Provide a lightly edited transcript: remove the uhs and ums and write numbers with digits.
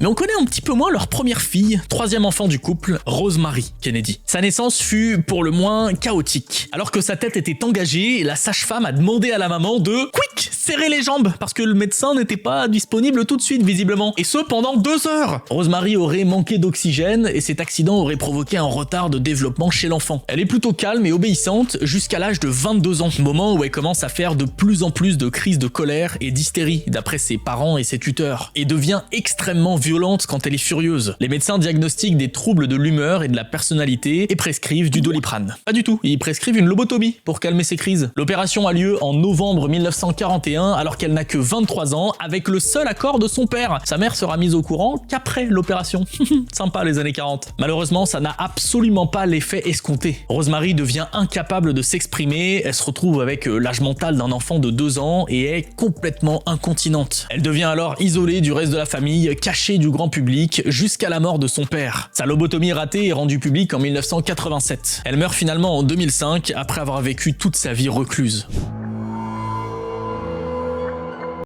Mais on connaît un petit peu moins leur première fille, troisième enfant du couple, Rosemary Kennedy. Sa naissance fut pour le moins chaotique. Alors que sa tête était engagée, la sage-femme a demandé à la maman de quick serrer les jambes parce que le médecin n'était pas disponible tout de suite visiblement. Et ce pendant 2 heures. Rosemary aurait manqué d'oxygène et cet accident aurait provoqué un retard de développement chez l'enfant. Elle est plutôt calme et obéissante jusqu'à l'âge de 22 ans, moment où elle commence à faire de plus en plus de crises de colère et d'hystérie d'après ses parents et ses tuteurs, et devient extrêmement violente quand elle est furieuse. Les médecins diagnostiquent des troubles de l'humeur et de la personnalité et prescrivent du Doliprane. Pas du tout, ils prescrivent une lobotomie pour calmer ses crises. L'opération a lieu en novembre 1941 alors qu'elle n'a que 23 ans avec le seul accord de son père. Sa mère sera mise au courant qu'après l'opération. Sympa les années 40. Malheureusement, ça n'a absolument pas l'effet escompté. Rosemary devient incapable de s'exprimer, elle se retrouve avec l'âge mental d'un enfant de 2 ans et est complètement incontinente. Elle devient alors isolée du reste de la famille, cachée du grand public jusqu'à la mort de son père. Sa lobotomie ratée est rendue publique en 1987. Elle meurt finalement en 2005 après avoir vécu toute sa vie recluse.